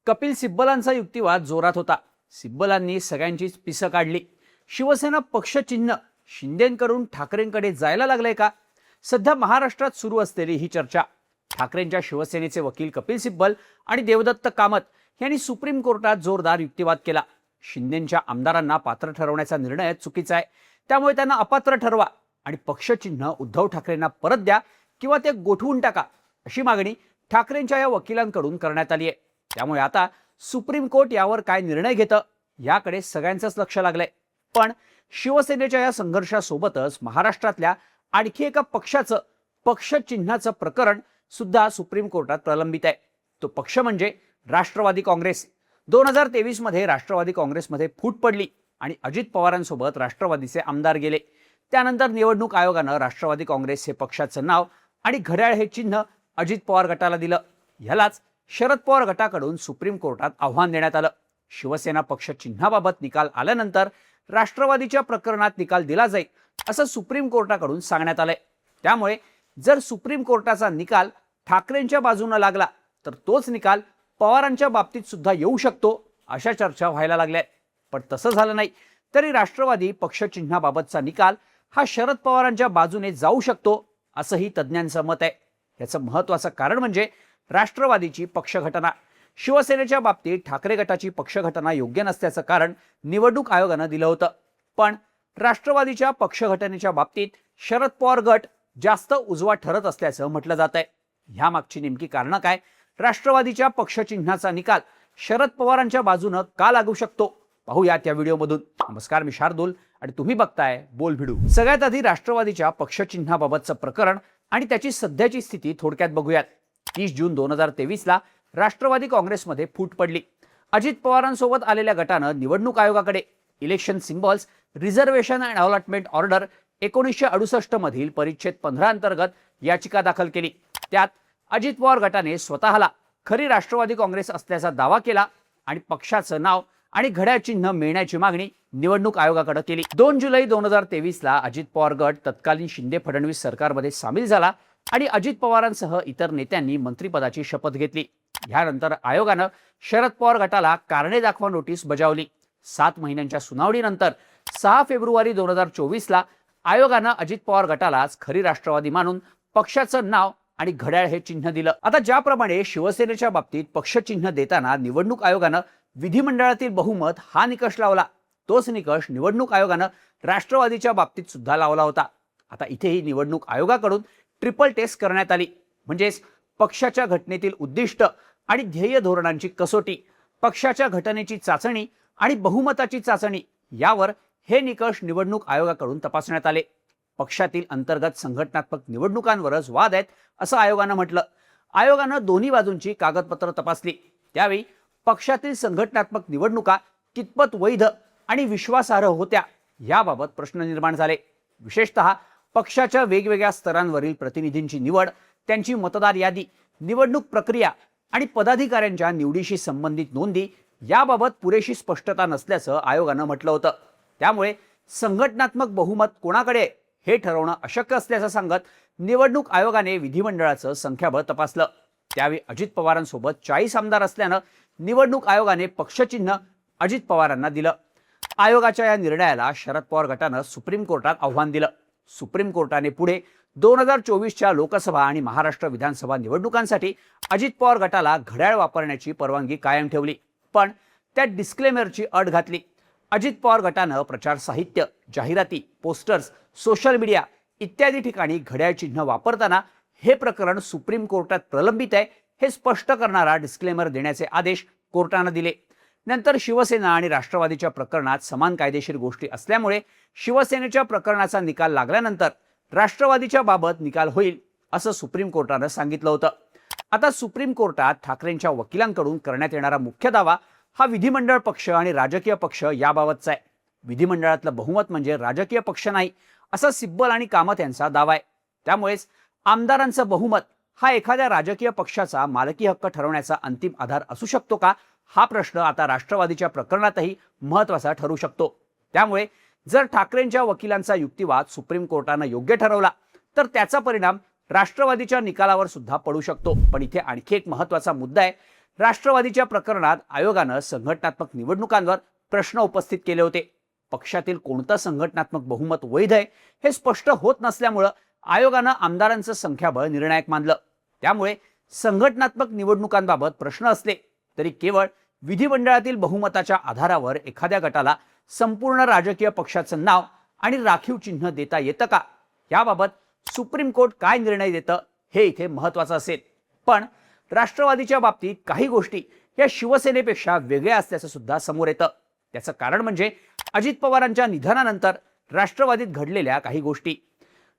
कपिल सिब्बलांचा युक्तिवाद जोरात होता। सिब्बलांनी सगळ्यांचीच पिसं काढली। शिवसेना पक्षचिन्ह शिंदेंकडून ठाकरेंकडे जायला लागलंय का? सध्या महाराष्ट्रात सुरू असलेली ही चर्चा। ठाकरेंच्या शिवसेनेचे वकील कपिल सिब्बल आणि देवदत्त कामत यांनी सुप्रीम कोर्टात जोरदार युक्तिवाद केला। शिंदेंच्या आमदारांना पात्र ठरवण्याचा निर्णय चुकीचा आहे, त्यामुळे त्यांना अपात्र ठरवा आणि पक्षचिन्ह उद्धव ठाकरेंना परत द्या किंवा ते गोठवून टाका, अशी मागणी ठाकरेंच्या या वकिलांकडून करण्यात आली आहे। त्यामुळे आता सुप्रीम कोर्ट यावर काय निर्णय घेतं याकडे सगळ्यांचंच लक्ष लागलंय। पण शिवसेनेच्या या संघर्षासोबतच महाराष्ट्रातल्या आणखी एका पक्षाचं पक्षचिन्हाचं प्रकरण सुद्धा सुप्रीम कोर्टात प्रलंबित आहे। तो पक्ष म्हणजे राष्ट्रवादी काँग्रेस। 2023 मध्ये राष्ट्रवादी काँग्रेसमध्ये फूट पडली आणि अजित पवारांसोबत राष्ट्रवादीचे आमदार गेले। त्यानंतर निवडणूक आयोगानं राष्ट्रवादी काँग्रेस हे पक्षाचं नाव आणि घड्याळ हे चिन्ह अजित पवार गटाला दिलं। ह्यालाच शरद पवार गटाकडून सुप्रीम कोर्टात आव्हान देण्यात आलं। शिवसेना पक्ष चिन्हाबाबत निकाल आल्यानंतर राष्ट्रवादीच्या प्रकरणात निकाल दिला जाईल असं सुप्रीम कोर्टाकडून सांगण्यात आलंय। त्यामुळे जर सुप्रीम कोर्टाचा निकाल ठाकरेंच्या बाजूने लागला तर तोच निकाल पवारांच्या बाबतीत सुद्धा येऊ शकतो, अशा चर्चा व्हायला लागल्या। पण तसं झालं नाही तरी राष्ट्रवादी पक्षचिन्हाबाबतचा निकाल हा शरद पवारांच्या बाजूने जाऊ शकतो, असंही तज्ज्ञांचं मत आहे। याचं महत्त्वाचं कारण म्हणजे राष्ट्रवादीची पक्षघटना। शिवसेनेच्या बाबतीत ठाकरे गटाची पक्षघटना योग्य नसल्याचं कारण निवडणूक आयोगानं दिलं होतं, पण राष्ट्रवादीच्या पक्षघटनेच्या बाबतीत शरद पवार गट जास्त उजवा ठरत असल्याचं म्हटलं जात आहे। ह्या मागची नेमकी कारणं काय? राष्ट्रवादीच्या पक्षचिन्हाचा निकाल शरद पवारांच्या बाजूनं का लागू शकतो, पाहूयात या व्हिडिओमधून। नमस्कार, मी शार्दूल आणि तुम्ही बघताय बोल भिडू। सगळ्यात आधी राष्ट्रवादीच्या पक्षचिन्हाबाबतचं प्रकरण आणि त्याची सध्याची स्थिती थोडक्यात बघूयात। 30 जून 2023 ला राष्ट्रवादी काँग्रेसमध्ये फूट पडली। अजित पवारांसोबत आलेल्या गटानं निवडणूक आयोगाकडे election symbols reservation and allotment order 1968 मधील परिच्छेद 15 अंतर्गत याचिका दाखल केली। त्यात अजित पवार गटाने स्वतःला खरी राष्ट्रवादी काँग्रेस असल्याचा दावा केला आणि पक्षाचं नाव आणि घड्याळ चिन्ह मिळण्याची मागणी निवडणूक आयोगाकडे केली। 2 जुलै 2023 ला अजित पवार गट तत्कालीन शिंदे फडणवीस सरकारमध्ये सामील झाला आणि अजित पवारांसह इतर नेत्यांनी मंत्रिपदाची शपथ घेतली। यानंतर आयोगानं शरद पवार गटाला कारणे दाखवा नोटीस बजावली। 7 महिन्यांच्या सुनावणीनंतर 6 फेब्रुवारी 2024 ला आयोगानं अजित पवार गटालाच खरी राष्ट्रवादी मानून पक्षाचं नाव आणि घड्याळ हे चिन्ह दिलं। आता ज्याप्रमाणे शिवसेनेच्या बाबतीत पक्षचिन्ह देताना निवडणूक आयोगानं विधिमंडळातील बहुमत हा निकष लावला, तोच निकष निवडणूक आयोगानं राष्ट्रवादीच्या बाबतीत सुद्धा लावला होता। आता इथेही निवडणूक आयोगाकडून ट्रिपल टेस्ट करण्यात आली, म्हणजेच पक्षाच्या घटनेतील उद्दिष्ट आणि ध्येय धोरणांची कसोटी, पक्षाच्या घटनेची चाचणी आणि बहुमताची चाचणी यावर हे निकष निवडणूक आयोगाकडून तपासण्यात आले। पक्षातील अंतर्गत संघटनात्मक निवडणुकांवरच वाद आहेत असं आयोगानं म्हटलं। आयोगानं दोन्ही बाजूंची कागदपत्र तपासली, त्यावेळी पक्षातील संघटनात्मक निवडणुका कितपत वैध आणि विश्वासार्ह होत्या याबाबत प्रश्न निर्माण झाले। विशेषतः पक्षाच्या वेगवेगळ्या स्तरांवरील प्रतिनिधींची निवड, त्यांची मतदार यादी, निवडणूक प्रक्रिया आणि पदाधिकाऱ्यांच्या निवडीशी संबंधित नोंदी याबाबत पुरेशी स्पष्टता नसल्याचं आयोगानं म्हटलं होतं। त्यामुळे संघटनात्मक बहुमत कोणाकडे हे ठरवणं अशक्य असल्याचं सांगत निवडणूक आयोगाने विधिमंडळाचं संख्याबळ तपासलं। त्यावेळी अजित पवारांसोबत 40 आमदार असल्यानं निवडणूक आयोगाने पक्षचिन्ह अजित पवारांना दिलं। आयोगाच्या या निर्णयाला शरद पवार गटानं सुप्रीम कोर्टात आव्हान दिलं। सुप्रीम कोर्टाने पुढे 2024च्या लोकसभा आणि महाराष्ट्र विधानसभा निवडणुकांसाठी अजित पवार गटाला घड्याळ वापरण्याची परवानगी कायम ठेवली, पण त्या डिस्क्लेमरची अट घातली। अजित पवार गटानं प्रचार साहित्य, जाहिराती, पोस्टर्स, सोशल मीडिया इत्यादी ठिकाणी घड्याळ चिन्ह वापरताना हे प्रकरण सुप्रीम कोर्टात प्रलंबित आहे हे स्पष्ट करणारा डिस्क्लेमर देण्याचे आदेश कोर्टानं दिले। नंतर शिवसेना आणि राष्ट्रवादीच्या प्रकरणात समान कायदेशीर गोष्टी असल्यामुळे शिवसेनेच्या प्रकरणाचा निकाल लागल्यानंतर राष्ट्रवादीच्या बाबत निकाल होईल असं सुप्रीम कोर्टानं सांगितलं होतं। आता सुप्रीम कोर्टात ठाकरेंच्या वकिलांकडून करण्यात येणारा मुख्य दावा हा विधिमंडळ पक्ष आणि राजकीय पक्ष याबाबतचा आहे। विधिमंडळातलं बहुमत म्हणजे राजकीय पक्ष नाही असा सिब्बल आणि कामत यांचा दावा आहे। त्यामुळेच आमदारांचं बहुमत हा एखाद्या राजकीय पक्षाचा मालकी हक्क ठरवण्याचा अंतिम आधार असू शकतो का, हा प्रश्न आता राष्ट्रवादीच्या प्रकरणातही महत्त्वाचा ठरू शकतो। त्यामुळे जर ठाकरेंच्या वकिलांचा युक्तिवाद सुप्रीम कोर्टानं योग्य ठरवला तर त्याचा परिणाम राष्ट्रवादीच्या निकालावर सुद्धा पडू शकतो। पण इथे आणखी एक महत्त्वाचा मुद्दा आहे, राष्ट्रवादीच्या प्रकरणात आयोगानं संघटनात्मक निवडणुकांवर प्रश्न उपस्थित केले होते. पक्षातील कोणतं संघटनात्मक बहुमत वैध आहे हे स्पष्ट होत नसल्यामुळे आयोगानं आमदारांचं संख्याबळ निर्णायक मानलं. त्यामुळे संघटनात्मक निवडणुकांबाबत प्रश्न असले तरी केवळ विधिमंडळातील बहुमताच्या आधारावर एखाद्या गटाला संपूर्ण राजकीय पक्षाचं नाव आणि राखीव चिन्ह देता येतं का, याबाबत सुप्रीम कोर्ट काय निर्णय देतं हे इथे महत्त्वाचं असेल. पण राष्ट्रवादीच्या बाबतीत काही गोष्टी या शिवसेनेपेक्षा वेगळ्या असल्याचं सुद्धा समोर येतं. त्याचं कारण म्हणजे अजित पवारांच्या निधनानंतर राष्ट्रवादीत घडलेल्या काही गोष्टी.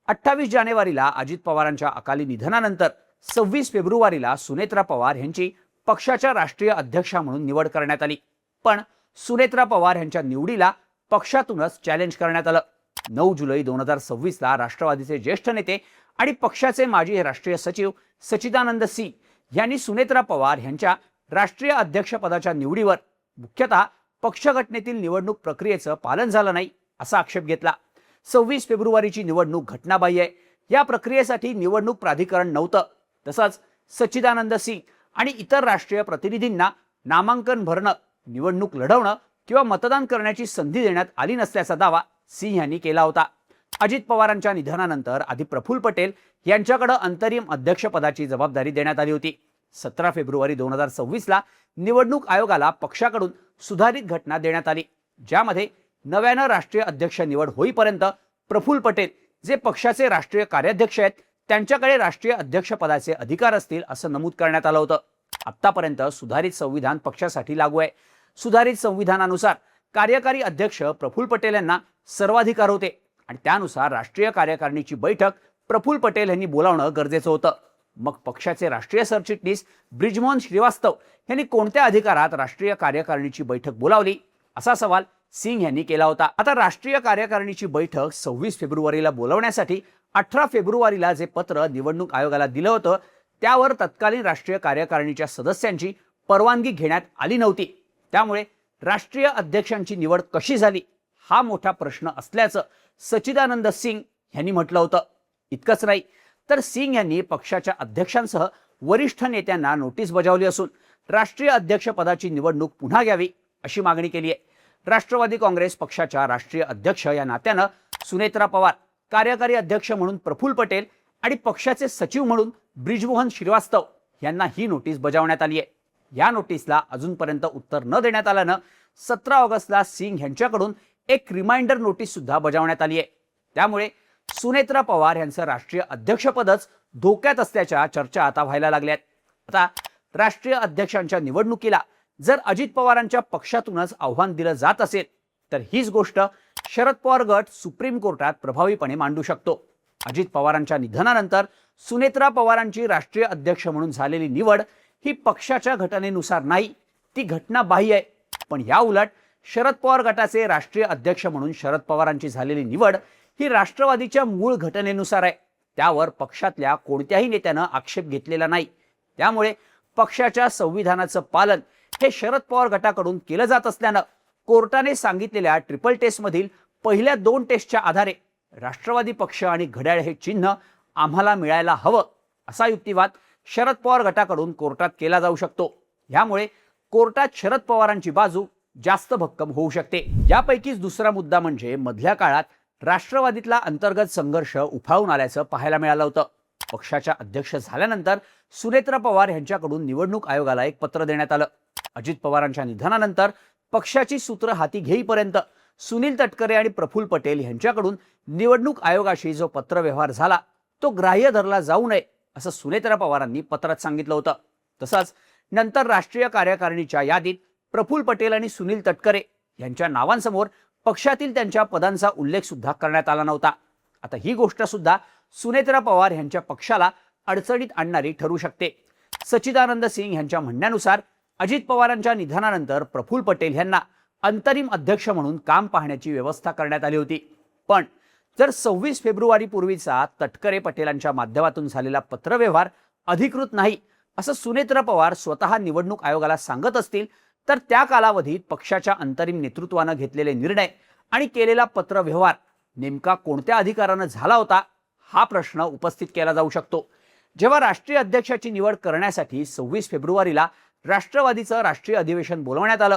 28 जानेवारीला अजित पवारांच्या अकाली निधनानंतर 26 फेब्रुवारीला सुनेत्रा पवार यांची पक्षाच्या राष्ट्रीय अध्यक्षा म्हणून निवड करण्यात आली. पण सुनेत्रा पवार यांच्या निवडीला पक्षातूनच चॅलेंज करण्यात आलं. 9 जुलै 2026ला राष्ट्रवादीचे ज्येष्ठ नेते आणि पक्षाचे माजी राष्ट्रीय सचिव सच्चिदानंद सिंह यांनी सुनेत्रा पवार यांच्या राष्ट्रीय अध्यक्षपदाच्या निवडीवर मुख्यतः पक्षघटनेतील निवडणूक प्रक्रियेचं पालन झालं नाही असा आक्षेप घेतला. 26 फेब्रुवारीची निवडणूक घटनाबाह्य आहे, या प्रक्रियेसाठी निवडणूक प्राधिकरण नव्हतं. तसंच सच्चिदानंद सिंह आणि इतर राष्ट्रीय प्रतिनिधींना नामांकन भरणं, निवडणूक लढवणं किंवा मतदान करण्याची संधी देण्यात आली नसल्याचा दावा सिंह यांनी केला होता. अजित पवारांच्या निधनानंतर आधी प्रफुल्ल पटेल यांच्याकडे अंतरिम अध्यक्षपदाची जबाबदारी देण्यात आली होती. 17 फेब्रुवारी 2026ला निवडणूक आयोगाला पक्षाकडून सुधारित घटना देण्यात आली, ज्यामध्ये नव्यानं राष्ट्रीय अध्यक्ष निवड होईपर्यंत प्रफुल्ल पटेल जे पक्षाचे राष्ट्रीय कार्याध्यक्ष आहेत त्यांच्याकडे राष्ट्रीय अध्यक्षपदाचे अधिकार असतील असं नमूद करण्यात आलं होतं. आतापर्यंत सुधारित संविधान पक्षासाठी लागू आहे. सुधारित संविधानानुसार कार्यकारी अध्यक्ष प्रफुल्ल पटेल यांना सर्वाधिकार होते आणि त्यानुसार राष्ट्रीय कार्यकारिणीची बैठक प्रफुल्ल पटेल यांनी बोलावणं गरजेचं होतं. मग पक्षाचे राष्ट्रीय सरचिटणीस ब्रिजमोहन श्रीवास्तव यांनी कोणत्या अधिकारात राष्ट्रीय कार्यकारिणीची बैठक बोलावली असा सवाल सिंह यांनी केला होता. आता राष्ट्रीय कार्यकारिणीची बैठक 26 फेब्रुवारीला बोलवण्यासाठी 18 फेब्रुवारीला जे पत्र निवडणूक आयोगाला दिलं होतं त्यावर तत्कालीन राष्ट्रीय कार्यकारिणीच्या सदस्यांची परवानगी घेण्यात आली नव्हती. त्यामुळे राष्ट्रीय अध्यक्षांची निवड कशी झाली हा मोठा प्रश्न असल्याचं सच्चिदानंद सिंह यांनी म्हटलं होतं. इतकंच नाही तर सिंह यांनी पक्षाच्या अध्यक्षांसह वरिष्ठ नेत्यांना नोटीस बजावली असून राष्ट्रीय अध्यक्षपदाची निवडणूक पुन्हा घ्यावी अशी मागणी केली आहे. राष्ट्रवादी काँग्रेस पक्षाच्या राष्ट्रीय अध्यक्ष या नात्यानं सुनेत्रा पवार, कार्यकारी अध्यक्ष म्हणून प्रफुल्ल पटेल आणि पक्षाचे सचिव म्हणून ब्रिजमोहन श्रीवास्तव यांना ही नोटीस बजावण्यात आली आहे. या नोटीसला अजूनपर्यंत उत्तर न देण्यात आल्यानं 17 ऑगस्टला सिंह यांच्याकडून एक रिमाइंडर नोटीस सुद्धा बजावण्यात आली आहे. त्यामुळे सुनेत्रा पवार यांचं राष्ट्रीय अध्यक्षपदच धोक्यात असल्याच्या चर्चा आता व्हायला लागल्यात. आता राष्ट्रीय अध्यक्षांच्या निवडणुकीला जर अजित पवारांच्या पक्षातूनच आव्हान दिलं जात असेल तर हीच गोष्ट शरद पवार गट सुप्रीम कोर्टात प्रभावीपणे मांडू शकतो. अजित पवारांच्या निधनानंतर सुनेत्रा पवारांची राष्ट्रीय अध्यक्ष म्हणून झालेली निवड ही पक्षाच्या घटनेनुसार नाही, ती घटनाबाह्य आहे. पण या उलट शरद पवार गटाचे राष्ट्रीय अध्यक्ष म्हणून शरद पवारांची झालेली निवड ही राष्ट्रवादीच्या मूळ घटनेनुसार आहे. त्यावर पक्षातल्या कोणत्याही नेत्यानं आक्षेप घेतलेला नाही. त्यामुळे पक्षाच्या संविधानाचं पालन हे शरद पवार गटाकडून केलं जात असल्यानं कोर्टाने सांगितलेल्या ट्रिपल टेस्टमधील पहिल्या 2 टेस्टच्या आधारे राष्ट्रवादी पक्ष आणि घड्याळ हे चिन्ह आम्हाला मिळायला हवं असा युक्तिवाद शरद पवार गटाकडून कोर्टात केला जाऊ शकतो. यामुळे कोर्टात शरद पवारांची बाजू जास्त भक्कम होऊ शकते. यापैकीच दुसरा मुद्दा म्हणजे मधल्या काळात राष्ट्रवादीतला अंतर्गत संघर्ष उफाळून आल्याचं पाहायला मिळालं होतं. पक्षाच्या अध्यक्ष झाल्यानंतर सुनेत्रा पवार यांच्याकडून निवडणूक आयोगाला एक पत्र देण्यात आलं. अजित पवारांच्या निधनानंतर पक्षाची सूत्र हाती घेईपर्यंत सुनील तटकरे आणि प्रफुल्ल पटेल यांच्याकडून निवडणूक आयोगाशी जो पत्रव्यवहार झाला तो ग्राह्य धरला जाऊ नये असं सुनेत्रा पवारांनी पत्रात सांगितलं होतं. तसंच नंतर राष्ट्रीय कार्यकारिणीच्या यादीत प्रफुल्ल पटेल आणि सुनील तटकरे यांच्या नावांसमोर पक्षातील त्यांच्या पदांचा उल्लेख सुद्धा करण्यात आला नव्हता. आता ही गोष्ट सुद्धा सुनेत्रा पवार यांच्या पक्षाला अडचणीत आणणारी ठरू शकते. सच्चिदानंद सिंह यांच्या म्हणण्यानुसार अजित पवारांच्या निधनानंतर प्रफुल्ल पटेल यांना अंतरिम अध्यक्ष म्हणून काम पाहण्याची व्यवस्था करण्यात आली होती. पण जर 26 फेब्रुवारी पूर्वीचा तटकरे पटेलांच्या माध्यमातून झालेला पत्रव्यवहार अधिकृत नाही असं सुनेत्रा पवार स्वतः निवडणूक आयोगाला सांगत असतील तर त्या कालावधीत पक्षाच्या अंतरिम नेतृत्वानं घेतलेले निर्णय आणि केलेला पत्रव्यवहार नेमका कोणत्या अधिकारानं झाला होता हा प्रश्न उपस्थित केला जाऊ शकतो. जेव्हा राष्ट्रीय अध्यक्षाची निवड करण्यासाठी 26 फेब्रुवारीला राष्ट्रवादीचं राष्ट्रीय अधिवेशन बोलवण्यात आलं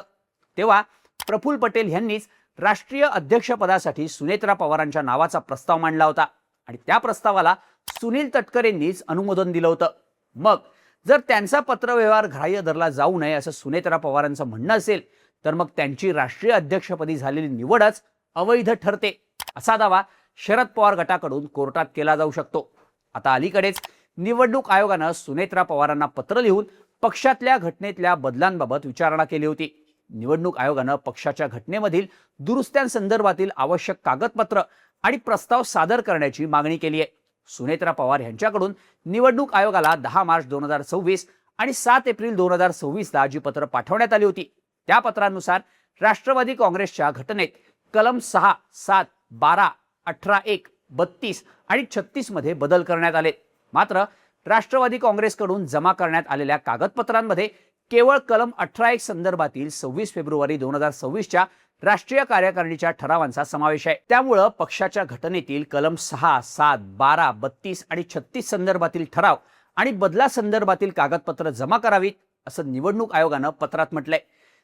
तेव्हा प्रफुल्ल पटेल यांनीच राष्ट्रीय अध्यक्षपदासाठी सुनेत्रा पवारांच्या नावाचा प्रस्ताव मांडला होता आणि त्या प्रस्तावाला सुनील तटकरेंनीच अनुमोदन दिलं होतं। मग जर त्यांचा पत्रव्यवहार ग्राह्य धरला जाऊ नये असं सुनेत्रा पवारांचं म्हणणं असेल तर मग त्यांची राष्ट्रीय अध्यक्षपदी झालेली निवडच अवैध ठरते असा दावा शरद पवार गटाकडून कोर्टात केला जाऊ शकतो। आता अलीकडेच निवडणूक आयोगानं सुनेत्रा पवारांना पत्र लिहून पक्षातल्या घटनेतल्या बदलांबाबत विचारणा केली होती। निवडणूक आयोगानं पक्षाच्या घटनेमधील दुरुस्त्यांसंदर्भातील आवश्यक कागदपत्र आणि प्रस्ताव सादर करण्याची मागणी केली आहे। सुनेत्रा पवार यांच्याकडून निवडणूक आयोगाला 10 मार्च 2026 आणि 7 एप्रिल 2026 ला जी पत्र पाठवण्यात आली होती त्या पत्रानुसार राष्ट्रवादी काँग्रेसच्या घटनेत कलम 6, 7, 12, 18, 1, 32 आणि 36 मध्ये बदल करण्यात आले। मात्र राष्ट्रवादी काँग्रेसकडून जमा करण्यात आलेल्या कागदपत्रांमध्ये केवळ कलम 18(1) संदर्भातील 26 फेब्रुवारी 2026 च्या राष्ट्रीय कार्यकारिणीच्या ठरावांचा समावेश आहे। त्यामुळे पक्षाच्या घटनेतील कलम 6, 7, 12, 32 आणि 36 संदर्भातील ठराव आणि बदला संदर्भातील कागदपत्र जमा करावीत असं निवडणूक आयोगानं पत्रात म्हटलंय।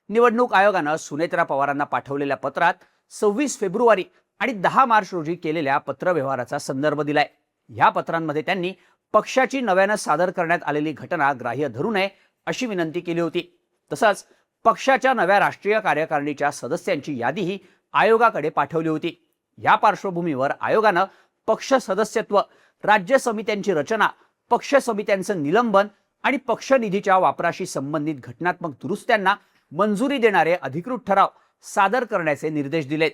निवडणूक आयोगानं सुनेत्रा पवारांना पाठवलेल्या पत्रात 26 फेब्रुवारी आणि 10 मार्च रोजी केलेल्या पत्रव्यवहाराचा संदर्भ दिलाय। या पत्रांमध्ये त्यांनी पक्षाची नव्यानं सादर करण्यात आलेली घटना ग्राह्य धरू नये अशी विनंती केली होती। तसंच पक्षाच्या नव्या राष्ट्रीय कार्यकारिणीच्या सदस्यांची यादीही आयोगाकडे पाठवली होती। या पार्श्वभूमीवर आयोगानं पक्ष सदस्यत्व, राज्य समित्यांची रचना, पक्ष समित्यांचं निलंबन आणि पक्ष निधीच्या वापराशी संबंधित घटनात्मक दुरुस्त्यांना मंजुरी देणारे अधिकृत ठराव सादर करण्याचे निर्देश दिलेत।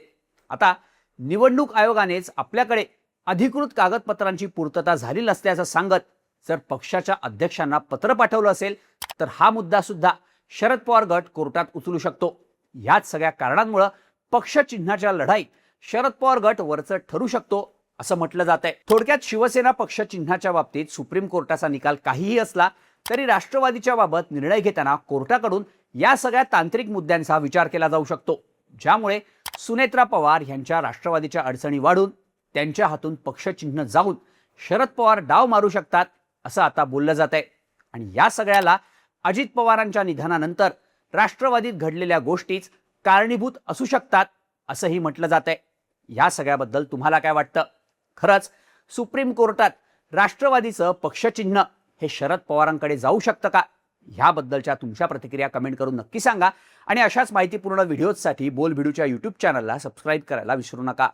आता निवडणूक आयोगानेच आपल्याकडे अधिकृत कागदपत्रांची पूर्तता झाली नसल्याचं सांगत जर पक्षाच्या अध्यक्षांना पत्र पाठवलं असेल तर हा मुद्दा सुद्धा शरद पवार गट कोर्टात उचलू शकतो। याच सगळ्या कारणांमुळे पक्ष चिन्हाच्या लढाईत शरद पवार गट वरचढ ठरू शकतो असं म्हटलं जात आहे। थोडक्यात शिवसेना पक्ष चिन्हाच्या बाबतीत सुप्रीम कोर्टाचा निकाल काहीही असला तरी राष्ट्रवादीच्या बाबत निर्णय घेताना कोर्टाकडून या सगळ्या तांत्रिक मुद्द्यांचा विचार केला जाऊ शकतो, ज्यामुळे सुनेत्रा पवार यांच्या राष्ट्रवादीच्या अडचणी वाढून त्यांच्या हातून पक्ष चिन्ह जाऊन शरद पवार डाव मारू शकतात असं आता बोललं जात आहे। आणि या सगळ्याला अजित पवारांच्या निधनानंतर राष्ट्रवादीत घडलेल्या गोष्टीच कारणीभूत असू शकतात असंही म्हटलं जात आहे। या सगळ्याबद्दल तुम्हाला काय वाटतं? खरंच सुप्रीम कोर्टात राष्ट्रवादीचं पक्षचिन्ह हे शरद पवारांकडे जाऊ शकतं का? ह्याबद्दलच्या तुमच्या प्रतिक्रिया कमेंट करून नक्की सांगा आणि अशाच माहितीपूर्ण व्हिडिओजसाठी बोल भिडूच्या YouTube चॅनलला सबस्क्राईब करायला विसरू नका।